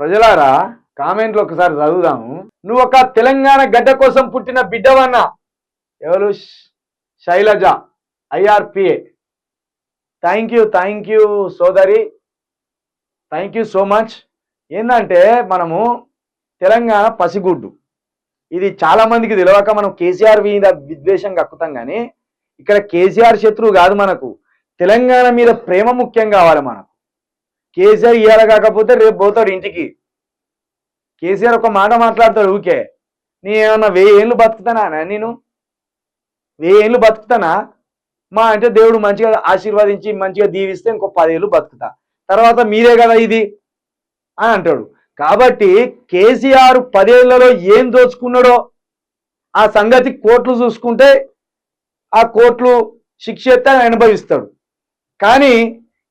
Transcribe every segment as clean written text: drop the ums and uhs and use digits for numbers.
ప్రజలారా కామెంట్లు ఒకసారి చదువుదాము. నువ్వు ఒక తెలంగాణ గడ్డ కోసం పుట్టిన బిడ్డవన్నా. ఎవరు? శైలజ, IRPA. థ్యాంక్ యూ సోదరి, థ్యాంక్ యూ సో మచ్. ఏంటంటే మనము తెలంగాణ పసిగుడ్డు, ఇది చాలా మందికి తెలియక మనం కేసీఆర్ మీద విద్వేషం కక్కుతాం. కానీ ఇక్కడ కేసీఆర్ శత్రువు కాదు, మనకు తెలంగాణ మీద ప్రేమ ముఖ్యం కావాలి. మనకు కేసీఆర్ ఇయ్యాల కాకపోతే రేపు పోతాడు ఇంటికి. కేసీఆర్ ఒక మాట మాట్లాడతాడు, ఊకే నీ ఏమన్నా 1000 ఏళ్ళు బతుకుతానా? నేను 1000 ఏళ్ళు బతుకుతానా? మా అంటే దేవుడు మంచిగా ఆశీర్వదించి మంచిగా దీవిస్తే ఇంకో 10 ఏళ్ళు బతుకుతా, తర్వాత మీరే కదా ఇది అని అంటాడు. కాబట్టి కేసీఆర్ 10 ఏళ్లలో ఏం దోచుకున్నాడో ఆ సంగతి కోర్టులు చూసుకుంటే ఆ కోర్టులు శిక్ష ఎత్తే అనుభవిస్తాడు. కానీ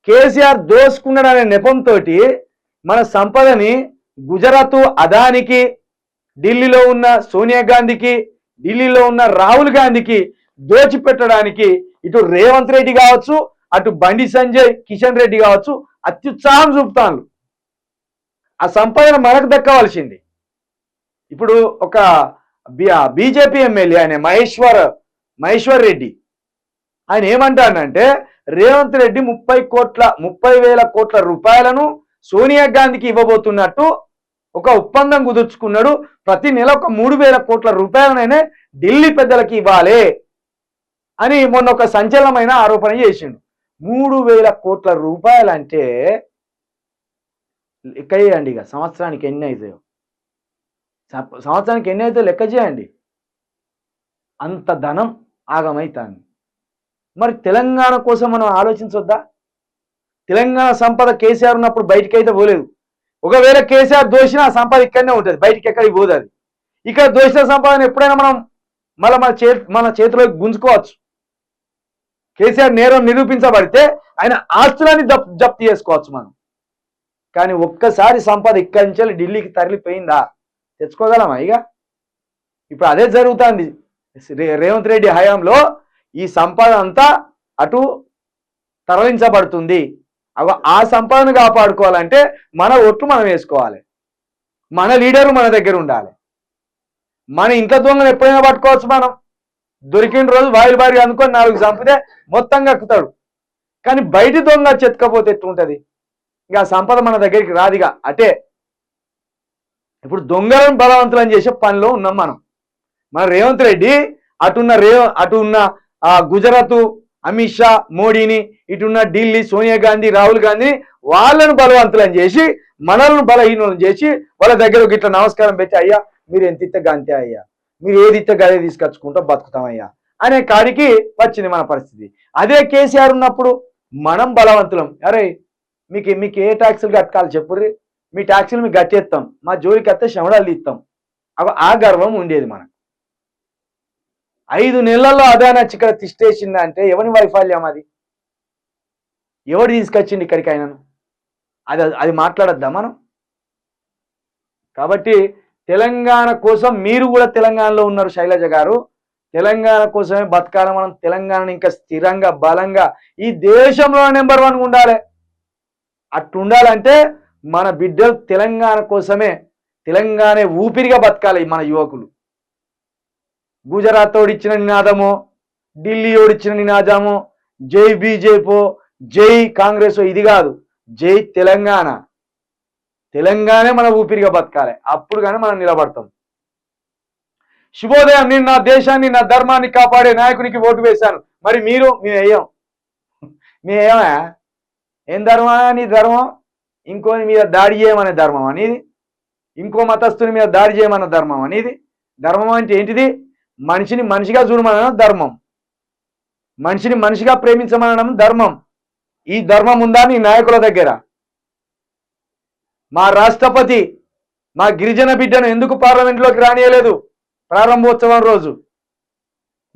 కేసీఆర్ దోచుకున్నాడు అనే నెపంతో మన సంపదని గుజరాత్ అదానికి, ఢిల్లీలో ఉన్న సోనియా గాంధీకి, ఢిల్లీలో ఉన్న రాహుల్ గాంధీకి దోచిపెట్టడానికి ఇటు రేవంత్ రెడ్డి కావచ్చు, అటు బండి సంజయ్, కిషన్ రెడ్డి కావచ్చు అత్యుత్సాహం చూపుతాను. ఆ సంపదన మనకు దక్కవలసింది. ఇప్పుడు ఒక బీజేపీ ఎమ్మెల్యే ఆయన మహేశ్వర్ రెడ్డి, ఆయన ఏమంటాడంటే రేవంత్ రెడ్డి 30,000 కోట్ల రూపాయలను సోనియా గాంధీకి ఇవ్వబోతున్నట్టు ఒక ఒప్పందం కుదుర్చుకున్నాడు. ప్రతి నెల ఒక 3,000 కోట్ల రూపాయలనైనా ఢిల్లీ పెద్దలకి ఇవ్వాలి అని మొన్న ఒక సంచలనమైన ఆరోపణ చేసిండు. 3,000 కోట్ల రూపాయలు అంటే లెక్క చేయండి. ఇక సంవత్సరానికి ఎన్ని అవుతాయో, లెక్క చేయండి. అంత ధనం ఆగమైతాంది. మరి తెలంగాణ కోసం మనం ఆలోచించొద్దా? తెలంగాణ సంపద కేసీఆర్ ఉన్నప్పుడు బయటికైతే పోలేదు. ఒకవేళ కేసీఆర్ దోషిన ఆ సంపద ఇక్కడనే ఉంటుంది, బయటికి ఎక్కడికి పోదు. అది ఇక్కడ దోషిన సంపదను ఎప్పుడైనా మనం మన చేతిలోకి గుంజుకోవచ్చు. కేసీఆర్ నేరం నిరూపించబడితే ఆయన ఆస్తులని జప్తు చేసుకోవచ్చు మనం. కానీ ఒక్కసారి సంపద ఇక్కడి నుంచి ఢిల్లీకి తరలిపోయిందా? తెచ్చుకోగలమా? ఇక ఇప్పుడు అదే జరుగుతుంది. రేవంత్ రెడ్డి హయాంలో ఈ సంపద అంతా అటు తరలించబడుతుంది. ఆ సంపదను కాపాడుకోవాలంటే మన ఓట్లు మనం వేసుకోవాలి, మన లీడర్లు మన దగ్గర ఉండాలి. మన ఇంట్లో దొంగలు ఎప్పుడైనా పట్టుకోవచ్చు. మనం దొరికిన రోజు వాయిల్ బారి అనుకొని 4 చంపితే మొత్తం కక్కుతాడు. కానీ బయటి దొంగ చెత్తకపోతే ఎట్లుంటది? ఇంకా సంపద మన దగ్గరికి రాదిగా. అటే ఇప్పుడు దొంగలను బలవంతులను చేసే పనిలో ఉన్నాం మనం. మన రేవంత్ రెడ్డి అటున్న గుజరాత్ అమిత్ షా మోడీని, ఇటున్న ఢిల్లీ సోనియా గాంధీ రాహుల్ గాంధీ వాళ్ళను బలవంతులను చేసి మనల్ని బలహీనులను చేసి వాళ్ళ దగ్గర ఇట్లా నమస్కారం పెట్టి, అయ్యా మీరు ఎంత ఇస్తే అంతే అయ్యా, మీరు ఏది ఇస్తే గదే తీసుకొచ్చుకుంటూ బతుకుతామయ్యా అనే కాడికి వచ్చింది మన పరిస్థితి. అదే కేసీఆర్ ఉన్నప్పుడు మనం బలవంతులం. అరే మీకు ఏ ట్యాక్సులు కట్టాలి చెప్పుర్రి, మీ ట్యాక్సులు మీకు కట్టేస్తాం, మా జోలికి వస్తే శమడాలు ఇస్తాం. ఆ గర్వం ఉండేది మనకు. 5 నెలల్లో అదే నచ్చి ఇక్కడ తిష్టేసిందా అంటే ఎవరి వైఫల్యం అది? ఎవడు తీసుకొచ్చింది ఇక్కడికి ఆయనను? అది మాట్లాడద్దా మనం? కాబట్టి తెలంగాణ కోసం మీరు కూడా తెలంగాణలో ఉన్నారు శైలజ గారు. తెలంగాణ కోసమే బతకాలి మనం. తెలంగాణను ఇంకా స్థిరంగా బలంగా ఈ దేశంలో నెంబర్ 1 ఉండాలి. అట్టుండాలంటే మన బిడ్డలు తెలంగాణ కోసమే, తెలంగాణ ఊపిరిగా బతకాలి మన యువకులు. గుజరాత్ ఓడిచ్చిన నినాదమో, ఢిల్లీ ఓడిచ్చిన నినాదమో, జై బీజేపీ, జై కాంగ్రెస్, ఇది కాదు. జై తెలంగాణ. తెలంగాణే మన ఊపిరిగా బతకాలి. అప్పుడు కానీ మనం నిలబడతాం. శుభోదయం. నేను నా దేశాన్ని నా ధర్మాన్ని కాపాడే నాయకునికి ఓటు వేశాను. మరి మీరు? మేమేమా? ఏం ధర్మం? నీ ధర్మం ఇంకోని మీద దాడి చేయమనే ధర్మం అనేది, ఇంకో మతస్థుని మీద దాడి చేయమన్న ధర్మం అనేది. ధర్మం అంటే ఏంటిది? మనిషిని మనిషిగా చూడమనడం ధర్మం, మనిషిని మనిషిగా ప్రేమించమనడం ధర్మం. ఈ ధర్మం ఉందా నీ నాయకుల దగ్గర? మా రాష్ట్రపతి మా గిరిజన బిడ్డను ఎందుకు పార్లమెంట్లోకి రానియలేదు ప్రారంభోత్సవం రోజు?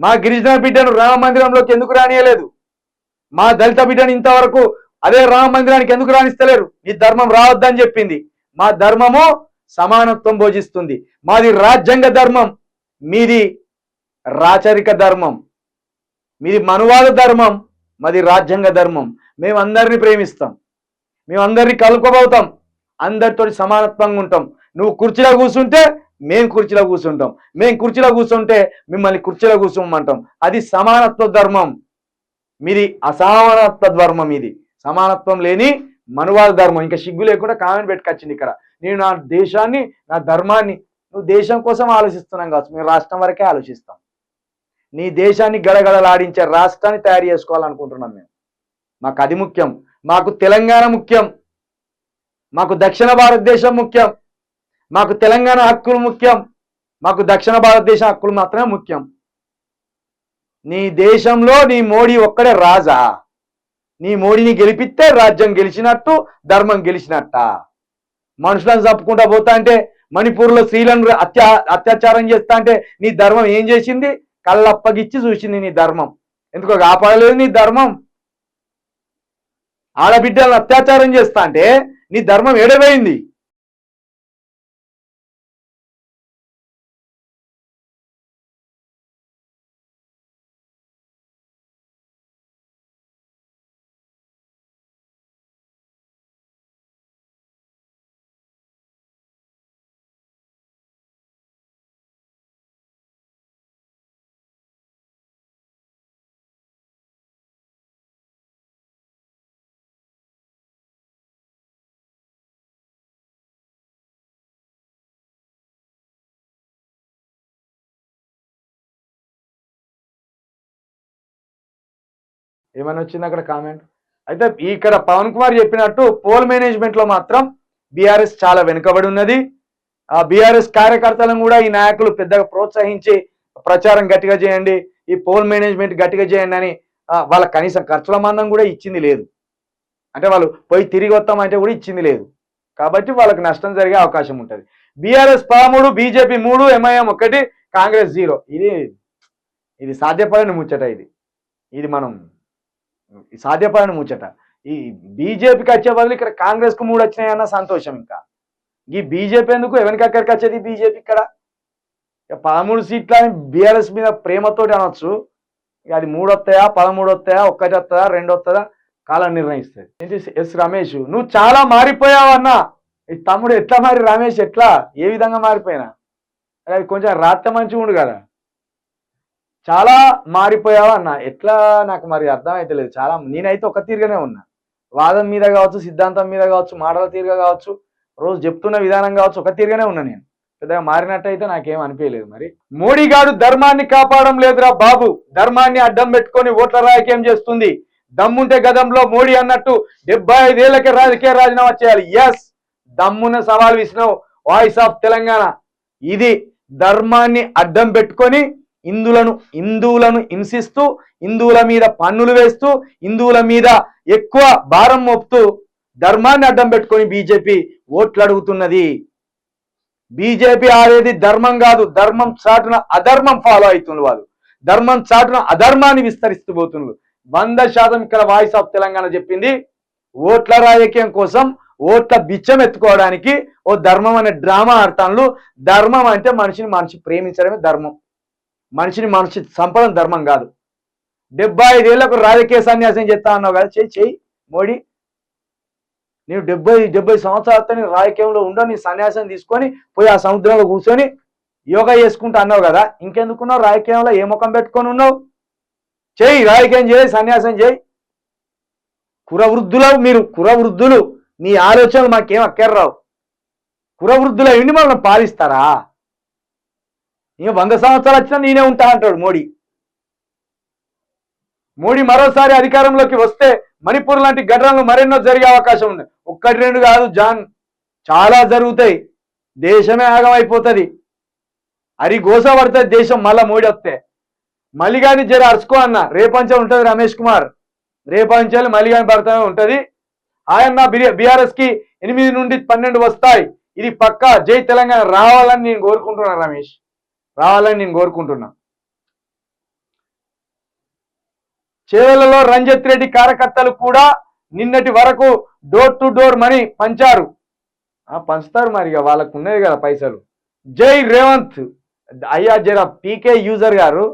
మా గిరిజన బిడ్డను రామ మందిరంలోకి ఎందుకు రానియలేదు? మా దళిత బిడ్డను ఇంతవరకు అదే రామ మందిరానికి ఎందుకు రాణిస్తలేరు? ఈ ధర్మం రావద్దని చెప్పింది. మా ధర్మము సమానత్వం బోధిస్తుంది. మాది రాజ్యాంగ ధర్మం, మీది రాచరిక ధర్మం. మీది మనువాద ధర్మం, మాది రాజ్యాంగ ధర్మం. మేమందరినీ ప్రేమిస్తాం, మేమందరినీ కలుపుకోబోతాం. అందరితోటి సమానత్వంగా ఉంటాం. నువ్వు కుర్చీలో కూర్చుంటే మేము కుర్చీలో కూర్చుంటాం, మేము కుర్చీలో కూర్చుంటే మిమ్మల్ని కుర్చీలో కూర్చోమంటాం. అది సమానత్వ ధర్మం. మీది అసమానత్వ ధర్మం. ఇది సమానత్వం లేని మనువాద ధర్మం. ఇంకా సిగ్గు లేకుండా కామెంట్ పెట్టుకొచ్చింది ఇక్కడ. నేను నా దేశాన్ని, నా ధర్మాన్ని, నువ్వు దేశం కోసం ఆలోచిస్తున్నాం కావచ్చు, మేము రాష్ట్రం వరకే ఆలోచిస్తాం. నీ దేశాన్ని గడగడలాడించే రాష్ట్రాన్ని తయారు చేసుకోవాలనుకుంటున్నాం మేము. మాకు అది ముఖ్యం. మాకు తెలంగాణ ముఖ్యం, మాకు దక్షిణ భారతదేశం ముఖ్యం, మాకు తెలంగాణ హక్కులు ముఖ్యం, మాకు దక్షిణ భారతదేశం హక్కులు మాత్రమే ముఖ్యం. నీ దేశంలో నీ మోడీ ఒక్కడే రాజా? నీ మోడీని గెలిపిస్తే రాజ్యం గెలిచినట్టు, ధర్మం గెలిచినట్ట. మనుషులను చంపుకుంటా పోతా అంటే, మణిపూర్లో స్త్రీలను అత్యాచారం చేస్తా అంటే నీ ధర్మం ఏం చేసింది? కళ్ళప్పగిచ్చి చూసింది నీ ధర్మం. ఎందుకో కాపాడలేదు నీ ధర్మం. ఆడబిడ్డలను అత్యాచారం చేస్తా అంటే నీ ధర్మం ఏడవైంది? ఏమని వచ్చింది అక్కడ కామెంట్? అయితే ఇక్కడ పవన్ కుమార్ చెప్పినట్టు పోల్ మేనేజ్మెంట్ లో మాత్రం బీఆర్ఎస్ చాలా వెనుకబడి ఉన్నది. ఆ బీఆర్ఎస్ కార్యకర్తలను కూడా ఈ నాయకులు పెద్దగా ప్రోత్సహించి ప్రచారం గట్టిగా చేయండి, ఈ పోల్ మేనేజ్మెంట్ గట్టిగా చేయండి అని వాళ్ళ కనీసం ఖర్చుల మందం కూడా ఇచ్చింది లేదు. అంటే వాళ్ళు పోయి తిరిగి వస్తామంటే కూడా ఇచ్చింది లేదు. కాబట్టి వాళ్ళకి నష్టం జరిగే అవకాశం ఉంటుంది. BRS 13, BJP 3, MIM 1, Congress 0. ఇది సాధ్యపడని ముచ్చట. ఇది మనం సాధ్యపడని ముచ్చట. ఈ బీజేపీకి వచ్చే బదులు ఇక్కడ కాంగ్రెస్ కు 3 వచ్చినాయన్న సంతోషం. ఇంకా ఈ బీజేపీ ఎందుకు? ఎవరికి అక్కడికి వచ్చేది బీజేపీ? ఇక్కడ 13 సీట్ల బీఆర్ఎస్ మీద ప్రేమతోటి అనొచ్చు. ఇక అది 3 వస్తాయా, 13 వస్తాయా, 1 వస్తుందా, 2 వస్తుందా, కాలం నిర్ణయిస్తుంది. ఏంటి ఎస్ రమేష్, నువ్వు చాలా మారిపోయావన్నా. ఈ తమ్ముడు ఎట్లా మారి రమేష్? ఎట్లా, ఏ విధంగా మారిపోయినా? అది కొంచెం రాత్రి మంచిగా ఉండు కదా. చాలా మారిపోయావా అన్న? ఎట్లా నాకు మరి అర్థం అయితే లేదు. చాలా నేనైతే ఒక తీరుగానే ఉన్నా. వాదం మీద కావచ్చు, సిద్ధాంతం మీద కావచ్చు, మాటల తీరుగా కావచ్చు, రోజు చెప్తున్న విధానం కావచ్చు, ఒక తీరుగానే ఉన్నా. నేను పెద్దగా మారినట్టయితే నాకేం అనిపించలేదు. మరి మోడీ గారు ధర్మాన్ని కాపాడడం లేదురా బాబు, ధర్మాన్ని అడ్డం పెట్టుకొని ఓట్ల రాజకీయం చేస్తుంది. దమ్ముంటే గదంలో మోడీ అన్నట్టు 75 ఏళ్లకే రాజకీయ రాజీనామా చేయాలి. ఎస్, దమ్మున సవాల్ విసినావు వాయిస్ ఆఫ్ తెలంగాణ. ఇది ధర్మాన్ని అడ్డం పెట్టుకొని హిందువులను హింసిస్తూ, హిందువుల మీద పన్నులు వేస్తూ, హిందువుల మీద ఎక్కువ భారం మోపుతూ, ధర్మాన్ని అడ్డం పెట్టుకొని బీజేపీ ఓట్లు అడుగుతున్నది. బీజేపీ ఆడేది ధర్మం కాదు, ధర్మం చాటున అధర్మం ఫాలో అవుతున్నారు వాళ్ళు. ధర్మం చాటున అధర్మాన్ని విస్తరిస్తూ పోతున్నారు. 100% ఇక్కడ వాయిస్ ఆఫ్ తెలంగాణ చెప్పింది. ఓట్ల రాజకీయం కోసం, ఓట్ల బిచ్చం ఎత్తుకోవడానికి ఓ ధర్మం అనే డ్రామా ఆడతాను. ధర్మం అంటే మనిషి ప్రేమించడమే ధర్మం. మనిషి సంపదం ధర్మం కాదు. 75 ఏళ్లకు రాజకీయ సన్యాసం చేస్తా అన్నావు కదా, చెయ్యి మోడీ. నేను 70 సంవత్సరాలతో నేను రాజకీయంలో ఉండవు, నీ సన్యాసం తీసుకొని పోయి ఆ సముద్రంలో కూర్చొని యోగా చేసుకుంటా అన్నావు కదా, ఇంకెందుకున్నావు రాజకీయంలో? ఏ ముఖం పెట్టుకొని ఉన్నావు? చెయ్యి, రాజకీయం చేయి, సన్యాసం చేయి. కురవృద్ధులు, నీ ఆలోచనలు మాకేం అక్కర్రావు. కురవృద్ధులు అయ్యింది మనం పాలిస్తారా? ఇంకా 100 సంవత్సరాలు వచ్చినా నేనే ఉంటా అంటాడు మోడీ. మరోసారి అధికారంలోకి వస్తే మణిపూర్ లాంటి ఘటనలు మరెన్నో జరిగే అవకాశం ఉంది. 1, 2 కాదు జాన్, చాలా జరుగుతాయి. దేశమే ఆగమైపోతుంది. గోస పడుతుంది దేశం మళ్ళా మోడీ వస్తే. మల్లిగాని జర అరుచుకో అన్న, రేపంచే ఉంటుంది రమేష్ కుమార్, రేపంచాలి మల్లిగాని పడుతూనే ఉంటుంది. ఆయన బీఆర్ఎస్ కి 8 నుండి 12 వస్తాయి. ఇది పక్కా. జై తెలంగాణ రావాలని నేను కోరుకుంటున్నా. రమేష్ రావాలని నేను కోరుకుంటున్నా. చేవెళ్లలో రంజిత్ రెడ్డి కార్యకర్తలు కూడా నిన్నటి వరకు డోర్ టు డోర్ మనీ పంచారు. పంచుతారు మరి, వాళ్ళకు ఉన్నది కదా పైసలు. జై రేవంత్. అయ్యా జర పీకే యూజర్ గారు,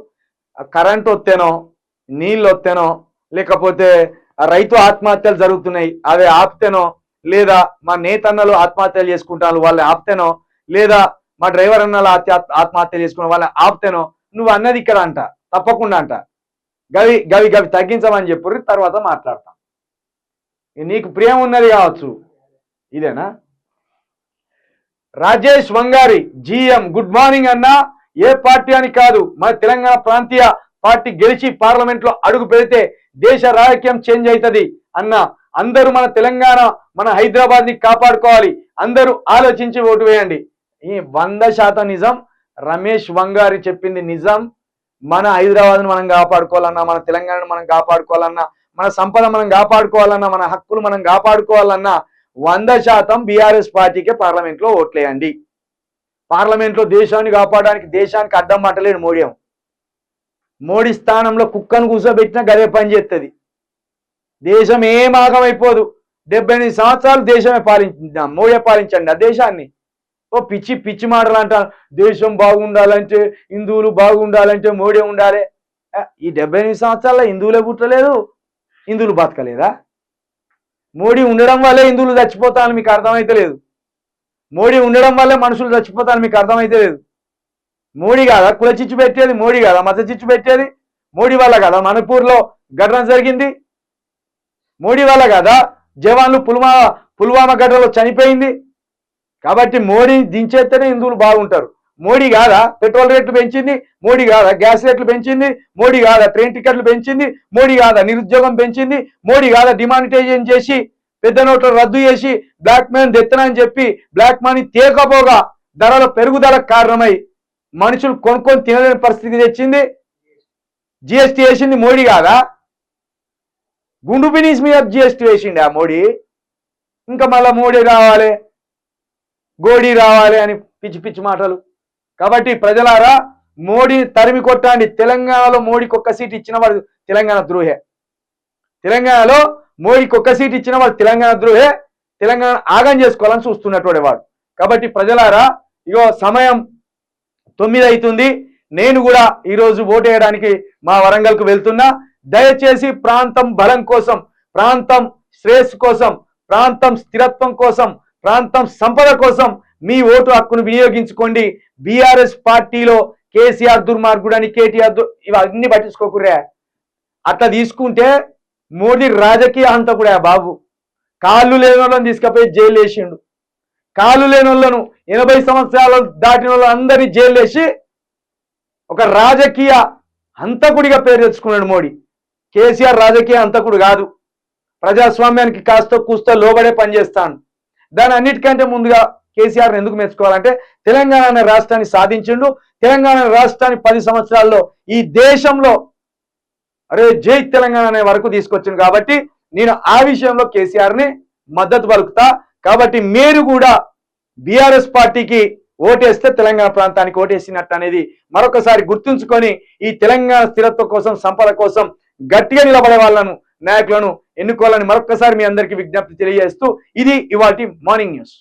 కరెంట్ వస్తేనో, నీళ్ళు వస్తేనో, లేకపోతే రైతు ఆత్మహత్యలు జరుగుతున్నాయి అవి ఆపితేనో, లేదా మా నేతన్నలు ఆత్మహత్యలు చేసుకుంటాను వాళ్ళని ఆపితేనో, లేదా మా డ్రైవర్ అన్నలు ఆత్మహత్య చేసుకున్న వాళ్ళని ఆపితేనో నువ్వు అన్నది ఇక్కడ అంట, తప్పకుండా అంట. గవి గవి గవి తగ్గించమని చెప్పు, తర్వాత మాట్లాడతాం. నీకు ప్రియం ఉన్నది కావచ్చు. ఇదేనా? రాజేష్ వంగారి జీఎం గుడ్ మార్నింగ్ అన్నా. ఏ పార్టీ అని కాదు, మన తెలంగాణ ప్రాంతీయ పార్టీ గెలిచి పార్లమెంట్ లో అడుగు పెడితే దేశ రాజకీయం చేంజ్ అవుతుంది అన్న. అందరూ మన తెలంగాణ, మన హైదరాబాద్ ని కాపాడుకోవాలి, అందరూ ఆలోచించి ఓటు వేయండి. ఈ 100% నిజం. రమేష్ వంగారి చెప్పింది నిజం. మన హైదరాబాద్ ని మనం కాపాడుకోవాలన్నా, మన తెలంగాణను మనం కాపాడుకోవాలన్నా, మన సంపద మనం కాపాడుకోవాలన్నా, మన హక్కులు మనం కాపాడుకోవాలన్నా 100% బీఆర్ఎస్ పార్టీకే పార్లమెంట్ లో ఓట్లేయండి. పార్లమెంట్ లో దేశాన్ని కాపాడడానికి, దేశానికి అడ్డం పట్టలేడు మోడీ. మోడీ స్థానంలో కుక్కను కూర్చోబెట్టినా గదే పని చేస్తుంది. దేశం ఏం ఆగమైపోదు. 78 సంవత్సరాలు దేశమే మోడీ పాలించండి ఆ దేశాన్ని. ఓ పిచ్చి పిచ్చి మాటలు అంటారు. దేశం బాగుండాలంటే, హిందువులు బాగుండాలంటే మోడీ ఉండాలి. ఈ 78 సంవత్సరాల్లో హిందువులే పుట్టలేదు, హిందువులు బతకలేదా? మోడీ ఉండడం వల్లే హిందువులు చచ్చిపోతారని మీకు అర్థమైతే లేదు. మోడీ ఉండడం వల్లే మనుషులు చచ్చిపోతారని మీకు అర్థమైతే లేదు. మోడీ కాదా కుల చిచ్చు పెట్టేది? మోడీ కాదా మత చిచ్చు పెట్టేది? మోడీ వల్ల కదా మణిపూర్లో ఘటన జరిగింది? మోడీ వల్ల కదా జవాన్లు పుల్వామా ఘటనలో చనిపోయింది? కాబట్టి మోడీని దించేస్తేనే హిందువులు బాగుంటారు. మోడీ కాదా పెట్రోల్ రేట్లు పెంచింది? మోడీ కాదా గ్యాస్ రేట్లు పెంచింది? మోడీ కాదా ట్రైన్ టికెట్లు పెంచింది? మోడీ కాదా నిరుద్యోగం పెంచింది? మోడీ కాదా డిమానిటైజేషన్ చేసి పెద్ద నోట్లు రద్దు చేసి బ్లాక్ మనీ తెత్తనని చెప్పి బ్లాక్ మనీ తేకపోగా ధరల పెరుగుదలకు కారణమై మనుషులు కొనుక్కొని తినలేని పరిస్థితి తెచ్చింది? జిఎస్టీ వేసింది మోడీ కాదా? గుండు బినీస్ మీద జిఎస్టీ వేసిండి ఆ మోడీ. ఇంకా మళ్ళా మోడీ రావాలి, గోడీ రావాలి అని పిచ్చి పిచ్చి మాటలు. కాబట్టి ప్రజలారా, మోడీని తరిమి కొట్టండి. తెలంగాణలో మోడీకి ఒక్క సీట్ ఇచ్చిన వాడు తెలంగాణ ద్రోహే. తెలంగాణలో మోడీకి ఒక్క సీట్ ఇచ్చిన వాడు తెలంగాణ ద్రోహే. తెలంగాణ ఆగం చేసుకోవాలని చూస్తున్నటువంటి వాడు. కాబట్టి ప్రజలారా, ఇగో సమయం 9 అవుతుంది. నేను కూడా ఈరోజు ఓటు వేయడానికి మా వరంగల్కు వెళ్తున్నా. దయచేసి ప్రాంతం బలం కోసం, ప్రాంతం శ్రేయస్సు కోసం, ప్రాంతం స్థిరత్వం కోసం, ప్రాంతం సంపద కోసం మీ ఓటు హక్కును వినియోగించుకోండి. బీఆర్ఎస్ పార్టీలో కేసీఆర్ దుర్మార్గుడని, కేటీఆర్ ఇవన్నీ పట్టించుకోకుర్రా. అట్లా తీసుకుంటే మోడీ రాజకీయ హంతకుడే బాబు. కాళ్ళు లేని వాళ్ళని తీసుకుపోయి జైలు వేసిండు. కాళ్ళు లేని వాళ్ళను 80 సంవత్సరాలు దాటిన వాళ్ళు అందరినీ జైలు వేసి ఒక రాజకీయ హంతకుడిగా పేరు తెచ్చుకున్నాడు మోడీ. కేసీఆర్ రాజకీయ హంతకుడు కాదు. ప్రజాస్వామ్యానికి కాస్త కూస్తో లోబడే పనిచేస్తాను. దాని అన్నిటికంటే ముందుగా కేసీఆర్ ఎందుకు మెచ్చుకోవాలంటే తెలంగాణ అనే రాష్ట్రాన్ని సాధించిండు. తెలంగాణ రాష్ట్రాన్ని 10 సంవత్సరాల్లో ఈ దేశంలో అరే జై తెలంగాణ అనే వరకు తీసుకొచ్చింది. కాబట్టి నేను ఆ విషయంలో కేసీఆర్ ని మద్దతు పలుకుతా. కాబట్టి మీరు కూడా బీఆర్ఎస్ పార్టీకి ఓటేస్తే తెలంగాణ ప్రాంతానికి ఓటేసినట్టు అనేది మరొకసారి గుర్తుంచుకొని ఈ తెలంగాణ స్థిరత్వం కోసం, సంపద కోసం గట్టిగా నిలబడే వాళ్ళను, నాయకులను ఎన్నుకోవాలని మరొకసారి మీ అందరికీ విజ్ఞప్తి తెలియజేస్తూ ఇది ఇవాల్టి మార్నింగ్ న్యూస్.